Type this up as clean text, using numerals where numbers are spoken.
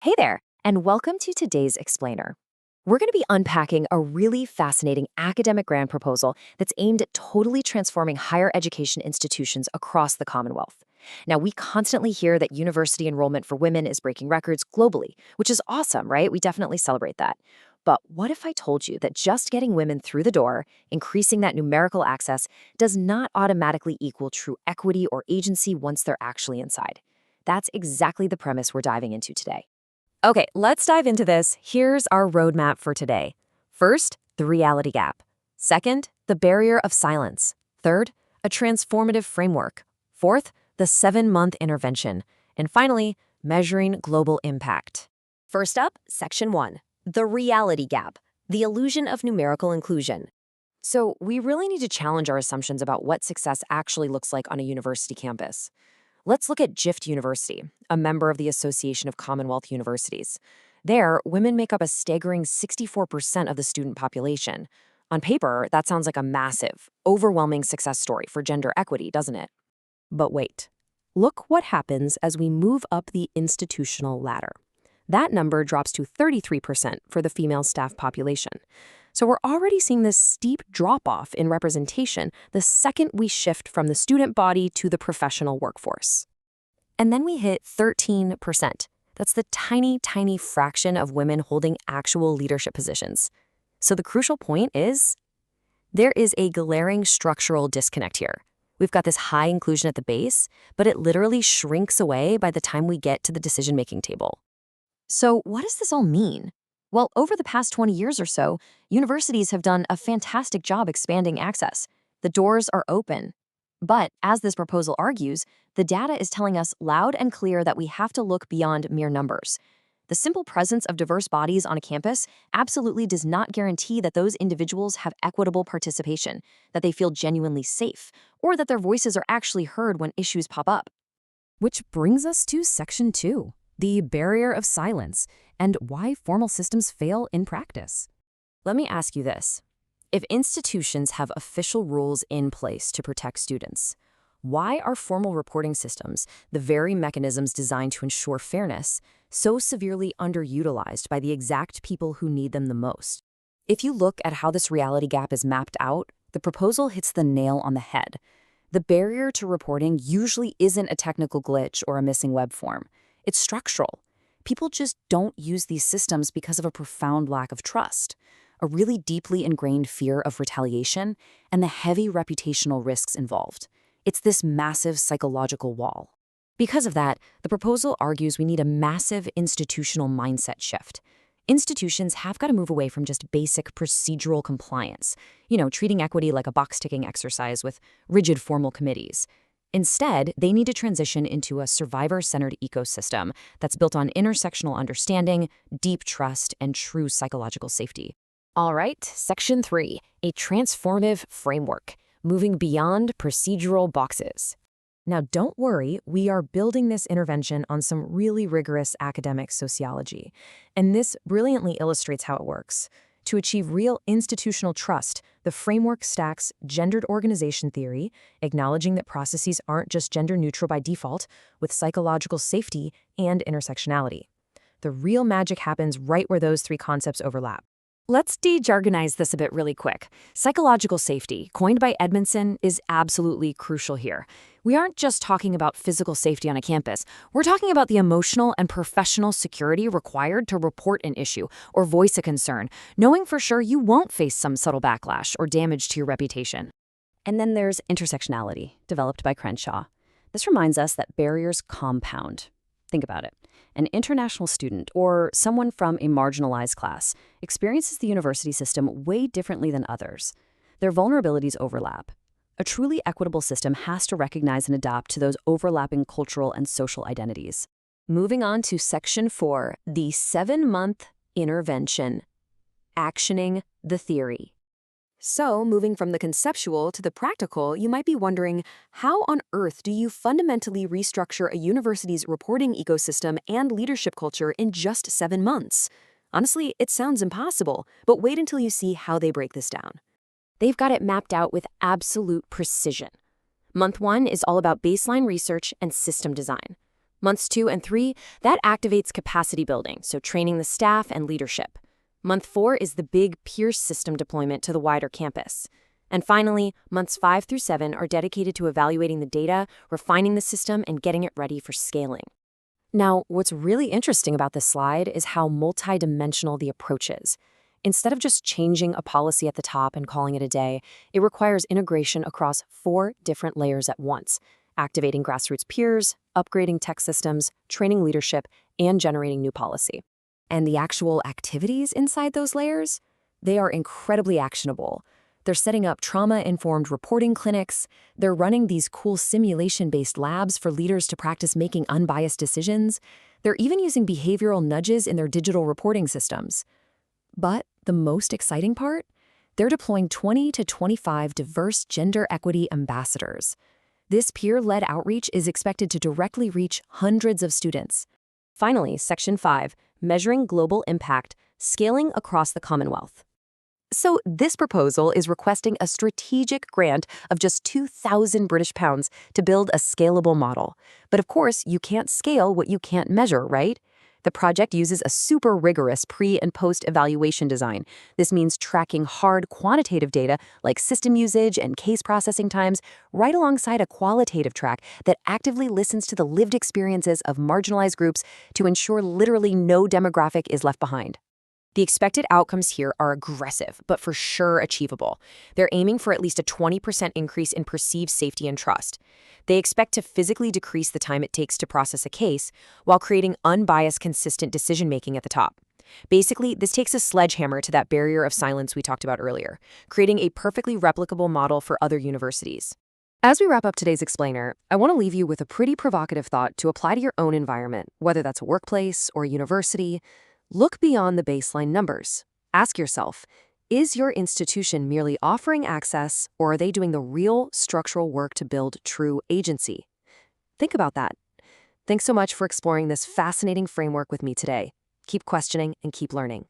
Hey there, and welcome to today's Explainer. We're going to be unpacking a really fascinating academic grant proposal that's aimed at totally transforming higher education institutions across the Commonwealth. Now, we constantly hear that university enrollment for women is breaking records globally, which is awesome, right? We definitely celebrate that. But what if I told you that just getting women through the door, increasing that numerical access, does not automatically equal true equity or agency once they're actually inside? That's exactly the premise we're diving into today. Okay, let's dive into this. Here's our roadmap for today. First, the reality gap. Second, the barrier of silence. Third, a transformative framework. Fourth, the 7-month intervention. And finally, measuring global impact. First up, Section 1, the reality gap, the illusion of numerical inclusion. So, we really need to challenge our assumptions about what success actually looks like on a university campus. Let's look at GIFT University, a member of the Association of Commonwealth Universities. There, women make up a staggering 64% of the student population. On paper, that sounds like a massive, overwhelming success story for gender equity, doesn't it? But wait. Look what happens as we move up the institutional ladder. That number drops to 33% for the female staff population. So we're already seeing this steep drop-off in representation the second we shift from the student body to the professional workforce. And then we hit 13%. That's the tiny, tiny fraction of women holding actual leadership positions. So the crucial point is, there is a glaring structural disconnect here. We've got this high inclusion at the base, but it literally shrinks away by the time we get to the decision-making table. So what does this all mean? Well, over the past 20 years or so, universities have done a fantastic job expanding access. The doors are open. But as this proposal argues, the data is telling us loud and clear that we have to look beyond mere numbers. The simple presence of diverse bodies on a campus absolutely does not guarantee that those individuals have equitable participation, that they feel genuinely safe, or that their voices are actually heard when issues pop up. Which brings us to Section 2, the barrier of silence, and why formal systems fail in practice. Let me ask you this. If institutions have official rules in place to protect students, why are formal reporting systems, the very mechanisms designed to ensure fairness, so severely underutilized by the exact people who need them the most? If you look at how this reality gap is mapped out, the proposal hits the nail on the head. The barrier to reporting usually isn't a technical glitch or a missing web form. It's structural. People just don't use these systems because of a profound lack of trust, a really deeply ingrained fear of retaliation, and the heavy reputational risks involved. It's this massive psychological wall. Because of that, the proposal argues we need a massive institutional mindset shift. Institutions have got to move away from just basic procedural compliance, treating equity like a box-ticking exercise with rigid formal committees. Instead, they need to transition into a survivor-centered ecosystem that's built on intersectional understanding, deep trust, and true psychological safety. All right, Section 3, a transformative framework, moving beyond procedural boxes. Now, don't worry, we are building this intervention on some really rigorous academic sociology, and this brilliantly illustrates how it works. To achieve real institutional trust, the framework stacks gendered organization theory, acknowledging that processes aren't just gender-neutral by default, with psychological safety and intersectionality. The real magic happens right where those three concepts overlap. Let's de-jargonize this a bit really quick. Psychological safety, coined by Edmondson, is absolutely crucial here. We aren't just talking about physical safety on a campus. We're talking about the emotional and professional security required to report an issue or voice a concern, knowing for sure you won't face some subtle backlash or damage to your reputation. And then there's intersectionality, developed by Crenshaw. This reminds us that barriers compound. Think about it. An international student or someone from a marginalized class experiences the university system way differently than others. Their vulnerabilities overlap. A truly equitable system has to recognize and adapt to those overlapping cultural and social identities. Moving on to Section 4, the 7-month intervention. Actioning the theory. So, moving from the conceptual to the practical, you might be wondering, how on earth do you fundamentally restructure a university's reporting ecosystem and leadership culture in just 7 months? Honestly, it sounds impossible, but wait until you see how they break this down. They've got it mapped out with absolute precision. Month 1 is all about baseline research and system design. Months 2 and 3, that activates capacity building, so training the staff and leadership. Month 4 is the big peer system deployment to the wider campus. And finally, months 5 through 7 are dedicated to evaluating the data, refining the system, and getting it ready for scaling. Now, what's really interesting about this slide is how multidimensional the approach is. Instead of just changing a policy at the top and calling it a day, it requires integration across 4 different layers at once: activating grassroots peers, upgrading tech systems, training leadership, and generating new policy. And the actual activities inside those layers? They are incredibly actionable. They're setting up trauma-informed reporting clinics. They're running these cool simulation-based labs for leaders to practice making unbiased decisions. They're even using behavioral nudges in their digital reporting systems. But the most exciting part? They're deploying 20 to 25 diverse gender equity ambassadors. This peer-led outreach is expected to directly reach hundreds of students. Finally, Section 5, Measuring Global Impact, Scaling Across the Commonwealth. So this proposal is requesting a strategic grant of just £2,000 to build a scalable model. But of course, you can't scale what you can't measure, right? The project uses a super rigorous pre- and post-evaluation design. This means tracking hard quantitative data like system usage and case processing times right alongside a qualitative track that actively listens to the lived experiences of marginalized groups to ensure literally no demographic is left behind. The expected outcomes here are aggressive, but for sure achievable. They're aiming for at least a 20% increase in perceived safety and trust. They expect to physically decrease the time it takes to process a case while creating unbiased, consistent decision-making at the top. Basically, this takes a sledgehammer to that barrier of silence we talked about earlier, creating a perfectly replicable model for other universities. As we wrap up today's explainer, I want to leave you with a pretty provocative thought to apply to your own environment, whether that's a workplace or a university. Look beyond the baseline numbers. Ask yourself, is your institution merely offering access, or are they doing the real structural work to build true agency? Think about that. Thanks so much for exploring this fascinating framework with me today. Keep questioning and keep learning.